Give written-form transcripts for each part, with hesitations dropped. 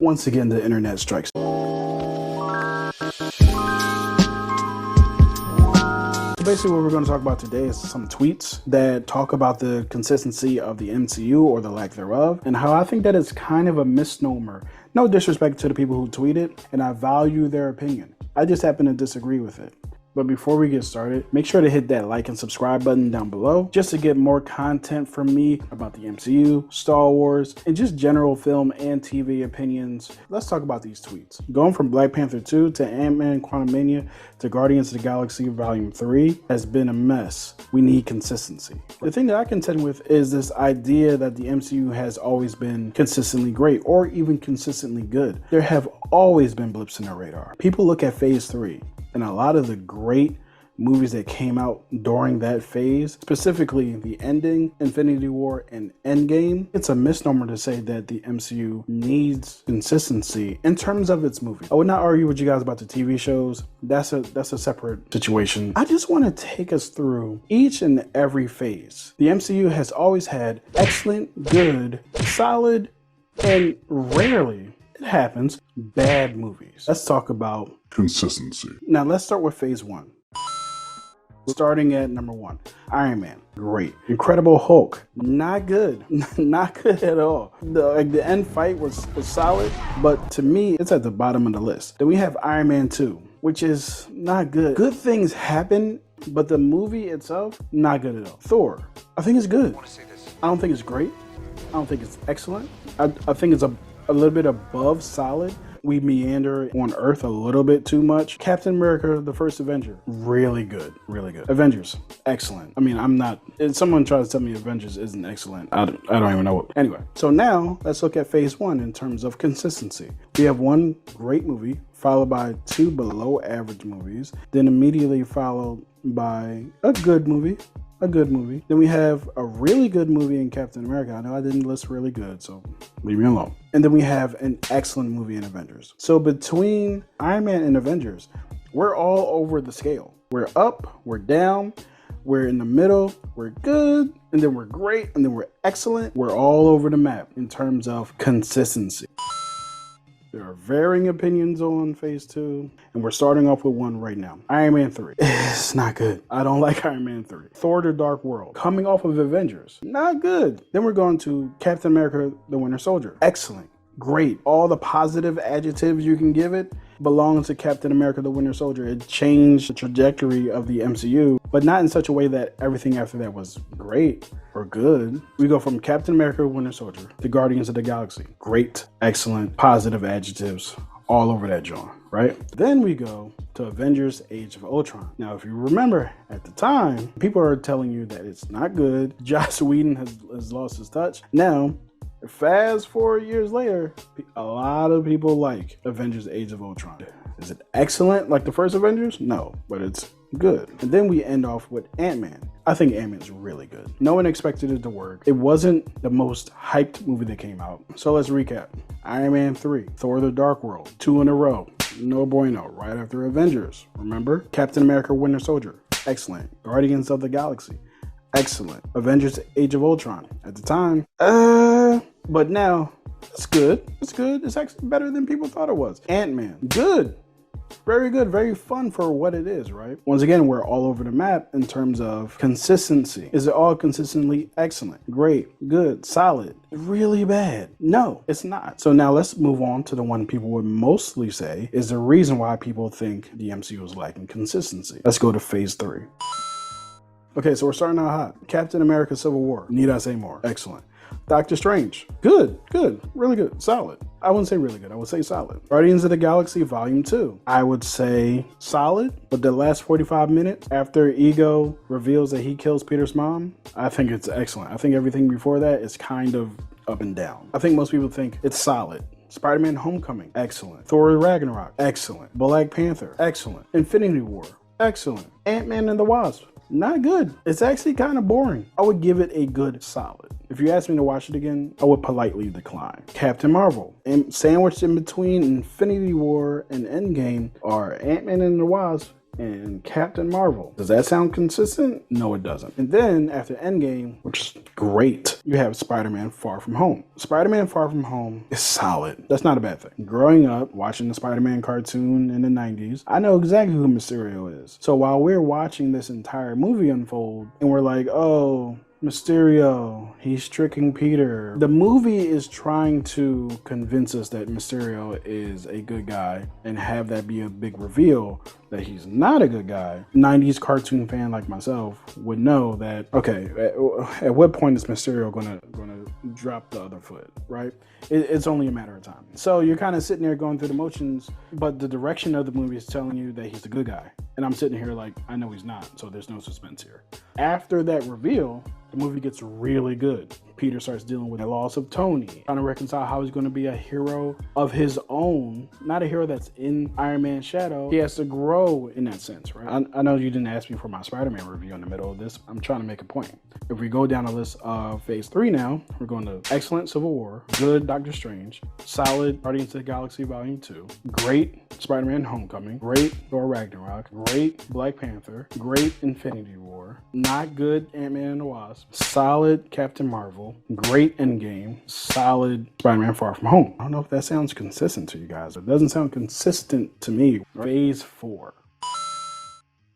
Once again, the internet strikes. Basically, what we're going to talk about today is some tweets that talk about the consistency of the MCU or the lack thereof, and how I think that is kind of a misnomer. No disrespect to the people who tweet it, and I value their opinion. I just happen to disagree with it. But before we get started, make sure to hit that like and subscribe button down below just to get more content from me about the MCU, Star Wars, and just general film and TV opinions. Let's talk about these tweets. Going from Black Panther 2 to Ant-Man Quantumania to Guardians of the Galaxy Volume 3 has been a mess. We need consistency. The thing that I contend with is this idea that the MCU has always been consistently great or even consistently good. There have always been blips in the radar. People look at Phase 3. And a lot of the great movies that came out during that phase, specifically the ending, Infinity War, and Endgame, it's a misnomer to say that the MCU needs consistency in terms of its movies. I would not argue with you guys about the TV shows. That's a separate situation. I just want to take us through each and every phase. The MCU has always had excellent, good, solid, and rarely, it happens, bad movies. Let's talk about consistency. Now let's start with Phase 1. Starting at number 1, Iron Man, great. Incredible Hulk, not good. Not good at all. The end fight was solid, but to me, it's at the bottom of the list. Then we have Iron Man 2, which is not good. Good things happen, but the movie itself, not good at all. Thor, I think it's good. I don't think it's great. I don't think it's excellent. I think it's a little bit above solid. We meander on Earth a little bit too much. Captain America, the First Avenger, really good, really good. Avengers, excellent. I mean, if someone tries to tell me Avengers isn't excellent, I don't even know what. Anyway, so now let's look at Phase 1 in terms of consistency. We have one great movie, followed by 2 below average movies, then immediately followed by a good movie. Then we have a really good movie in Captain America. I know I didn't list really good, so leave me alone. And then we have an excellent movie in Avengers. So between Iron Man and Avengers, we're all over the scale. We're up, we're down, we're in the middle, we're good, and then we're great, and then we're excellent. We're all over the map in terms of consistency. There are varying opinions on Phase 2, and we're starting off with one right now. Iron Man 3. It's not good. I don't like Iron Man 3. Thor: The Dark World. Coming off of Avengers. Not good. Then we're going to Captain America: The Winter Soldier. Excellent. Great. All the positive adjectives you can give it belongs to Captain America: The Winter Soldier. It changed the trajectory of the MCU, but not in such a way that everything after that was great or good. We go from Captain America: Winter Soldier to Guardians of the Galaxy. Great, excellent, positive adjectives all over that joint, right? Then we go to Avengers: Age of Ultron. Now, if you remember at the time, people are telling you that it's not good. Joss Whedon has lost his touch. Now, fast 4 years later, a lot of people like Avengers: Age of Ultron. Is it excellent like the first Avengers? No, but it's good. And then we end off with Ant-Man. I think Ant-Man's really good. No one expected it to work. It wasn't the most hyped movie that came out. So let's recap. Iron Man 3, Thor: The Dark World, 2 in a row. No bueno, right after Avengers. Remember? Captain America: Winter Soldier, excellent. Guardians of the Galaxy, excellent. Avengers: Age of Ultron, at the time, but now, it's good. It's good. It's actually better than people thought it was. Ant-Man, good. Very good, very fun for what it is, right? Once again, we're all over the map in terms of consistency. Is it all consistently excellent, great, good, solid, really bad? No, it's not. So now let's move on to the one people would mostly say is the reason why people think the MCU is lacking consistency. Let's go to Phase 3. Okay, so we're starting out hot. Captain America: Civil War. Need I say more? Excellent. Doctor Strange. Good, really good, solid. I wouldn't say really good, I would say solid. Guardians of the Galaxy Volume 2. I would say solid, but the last 45 minutes after Ego reveals that he kills Peter's mom, I think it's excellent. I think everything before that is kind of up and down. I think most people think it's solid. Spider-Man: Homecoming, excellent. Thor: Ragnarok, excellent. Black Panther, excellent. Infinity War, excellent. Ant-Man and the Wasp, not good. It's actually kind of boring. I would give it a good solid. If you asked me to watch it again, I would politely decline. Captain Marvel, and sandwiched in between Infinity War and Endgame are Ant-Man and the Wasp and Captain Marvel. Does that sound consistent? No, it doesn't. And then after Endgame, which is great, you have Spider-Man Far From Home. Spider-Man Far From Home is solid. That's not a bad thing. Growing up, watching the Spider-Man cartoon in the 90s, I know exactly who Mysterio is. So while we're watching this entire movie unfold and we're like, oh, Mysterio, he's tricking Peter. The movie is trying to convince us that Mysterio is a good guy and have that be a big reveal that he's not a good guy. 90s cartoon fan like myself would know that, okay, at what point is Mysterio gonna drop the other foot, right? It's only a matter of time. So you're kind of sitting there going through the motions, but the direction of the movie is telling you that he's a good guy. And I'm sitting here like, I know he's not, so there's no suspense here. After that reveal, the movie gets really good. Peter starts dealing with the loss of Tony, trying to reconcile how he's going to be a hero of his own, not a hero that's in Iron Man's shadow. He has to grow in that sense, right? I know you didn't ask me for my Spider-Man review in the middle of this. I'm trying to make a point. If we go down a list of phase 3 now, we're going to excellent Civil War, good Doctor Strange, solid Guardians of the Galaxy Volume 2, great Spider-Man Homecoming, great Thor Ragnarok, great Black Panther, great Infinity War, not good Ant-Man and the Wasp, solid Captain Marvel, great Endgame, solid Spider-Man Far From Home. I don't know if that sounds consistent to you guys. It doesn't sound consistent to me. Phase 4.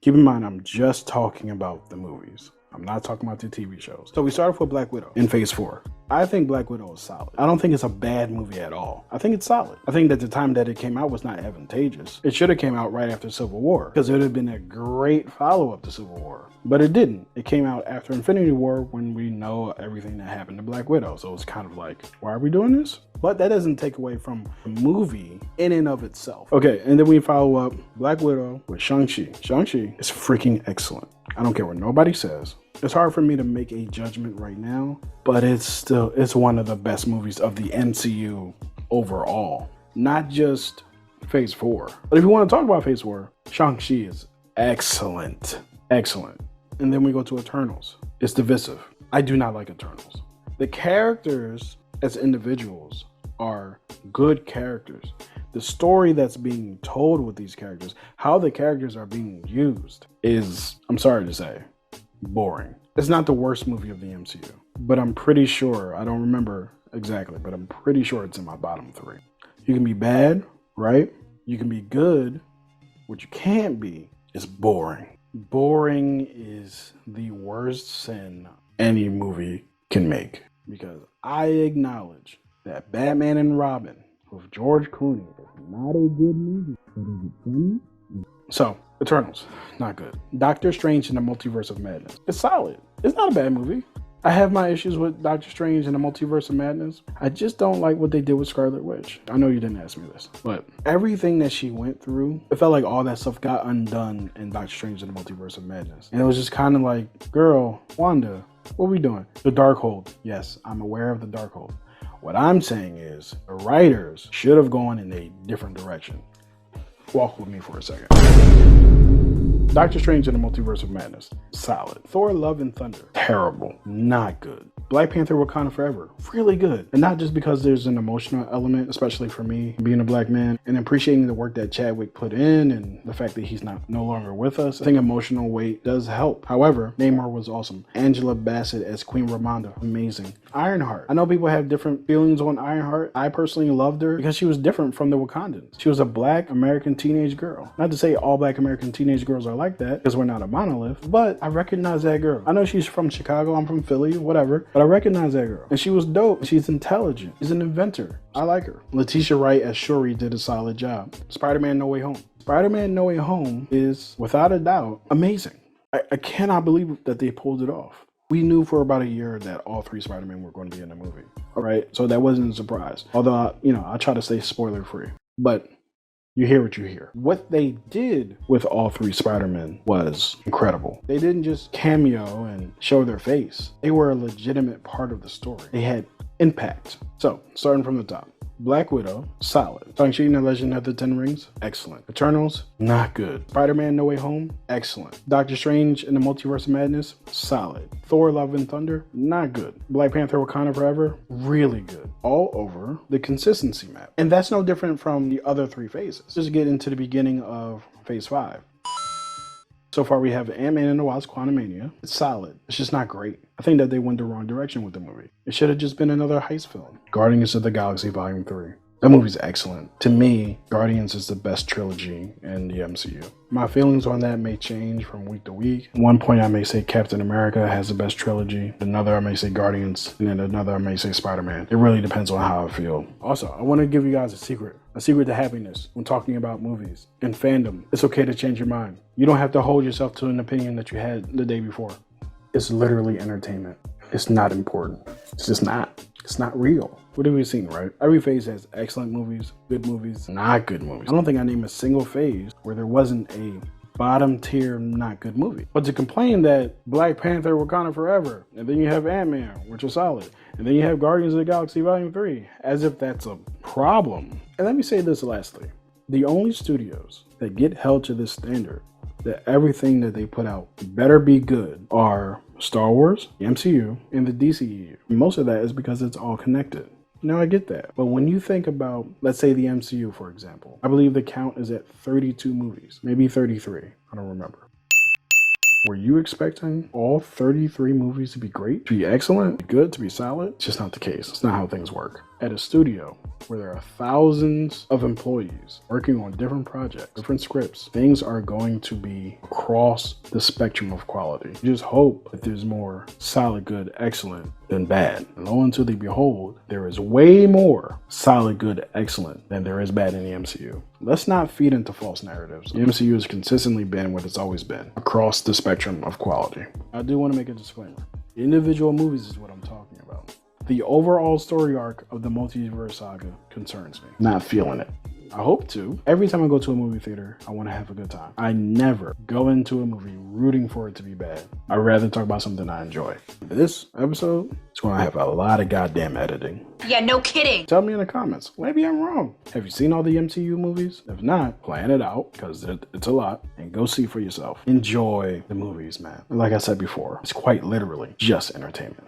Keep in mind, I'm just talking about the movies. I'm not talking about the TV shows. So we start off with Black Widow in phase 4. I think Black Widow is solid. I don't think it's a bad movie at all. I think it's solid. I think that the time that it came out was not advantageous. It should have came out right after Civil War because it would have been a great follow-up to Civil War. But it didn't. It came out after Infinity War when we know everything that happened to Black Widow. So it's kind of like, why are we doing this? But that doesn't take away from the movie in and of itself. Okay, and then we follow up Black Widow with Shang-Chi. Shang-Chi is freaking excellent. I don't care what nobody says. It's hard for me to make a judgment right now, but it's one of the best movies of the MCU overall. Not just phase 4. But if you want to talk about phase 4, Shang-Chi is excellent. Excellent. And then we go to Eternals. It's divisive. I do not like Eternals. The characters as individuals are good characters. The story that's being told with these characters, how the characters are being used is, I'm sorry to say, boring. It's not the worst movie of the MCU, but I'm pretty sure, I don't remember exactly, but I'm pretty sure it's in my bottom 3. You can be bad, right? You can be good. What you can't be is boring. Boring is the worst sin any movie can make, because I acknowledge that Batman and Robin with George Clooney is not a good movie, but is it funny? So, Eternals, not good. Doctor Strange in the Multiverse of Madness. It's solid. It's not a bad movie. I have my issues with Doctor Strange and the Multiverse of Madness. I just don't like what they did with Scarlet Witch. I know you didn't ask me this, but everything that she went through, it felt like all that stuff got undone in Doctor Strange and the Multiverse of Madness. And it was just kind of like, girl, Wanda, what are we doing? The Darkhold. Yes, I'm aware of the Darkhold. What I'm saying is the writers should have gone in a different direction. Walk with me for a second. Doctor Strange in the Multiverse of Madness, solid. Thor Love and Thunder, terrible, not good. Black Panther Wakanda Forever, really good. And not just because there's an emotional element, especially for me, being a black man, and appreciating the work that Chadwick put in and the fact that he's no longer with us. I think emotional weight does help. However, Namor was awesome. Angela Bassett as Queen Ramonda, amazing. Ironheart. I know people have different feelings on Ironheart. I personally loved her because she was different from the Wakandans. She was a black American teenage girl. Not to say all black American teenage girls are like that, because we're not a monolith, but I recognize that girl. I know she's from Chicago, I'm from Philly, whatever, but I recognize that girl. And she was dope. She's intelligent. She's an inventor. I like her. Letitia Wright as Shuri did a solid job. Spider-Man No Way Home. Spider-Man No Way Home is, without a doubt, amazing. I cannot believe that they pulled it off. We knew for about a year that all 3 Spider-Men were going to be in the movie. All right, so that wasn't a surprise. Although, I try to stay spoiler-free. But you hear what you hear. What they did with all 3 Spider-Men was incredible. They didn't just cameo and show their face. They were a legitimate part of the story. They had impact. So, starting from the top. Black Widow, solid. Shang-Chi and the Legend of the Ten Rings, excellent. Eternals, not good. Spider-Man No Way Home, excellent. Doctor Strange in the Multiverse of Madness, solid. Thor Love and Thunder, not good. Black Panther Wakanda Forever, really good. All over the consistency map. And that's no different from the other 3 phases. Just get into the beginning of phase 5. So far, we have Ant-Man and the Wasp: Quantumania. It's solid. It's just not great. I think that they went the wrong direction with the movie. It should have just been another heist film. Guardians of the Galaxy Volume 3. That movie's excellent. To me, Guardians is the best trilogy in the MCU. My feelings on that may change from week to week. At one point, I may say Captain America has the best trilogy. Another, I may say Guardians. And then another, I may say Spider-Man. It really depends on how I feel. Also, I want to give you guys a secret to happiness when talking about movies and fandom. It's okay to change your mind. You don't have to hold yourself to an opinion that you had the day before. It's literally entertainment. It's not important. It's just not. It's not real. What have we seen, right? Every phase has excellent movies, good movies, not good movies. I don't think I named a single phase where there wasn't a bottom tier, not good movie. But to complain that Black Panther, Wakanda Forever, and then you have Ant-Man, which is solid, and then you have Guardians of the Galaxy Volume 3, as if that's a problem. And let me say this lastly. The only studios that get held to this standard, that everything that they put out better be good, are Star Wars, the MCU, and the DCEU. Most of that is because it's all connected. Now, I get that. But when you think about, let's say the MCU, for example, I believe the count is at 32 movies, maybe 33. I don't remember. Were you expecting all 33 movies to be great, to be excellent, to be good, to be solid? It's just not the case. It's not how things work. At a studio where there are thousands of employees working on different projects, different scripts, things are going to be across the spectrum of quality. You just hope that there's more solid, good, excellent than bad. And lo and to the behold, there is way more solid, good, excellent than there is bad in the MCU. Let's not feed into false narratives. The MCU has consistently been what it's always been, across the spectrum of quality. I do want to make a disclaimer. Individual movies is what I'm talking about. The overall story arc of the multiverse saga concerns me. Not feeling it. I hope to. Every time I go to a movie theater, I want to have a good time. I never go into a movie rooting for it to be bad. I'd rather talk about something I enjoy. This episode is going to have a lot of goddamn editing. Yeah, no kidding. Tell me in the comments. Maybe I'm wrong. Have you seen all the MCU movies? If not, plan it out, because it's a lot, and go see for yourself. Enjoy the movies, man. Like I said before, it's quite literally just entertainment.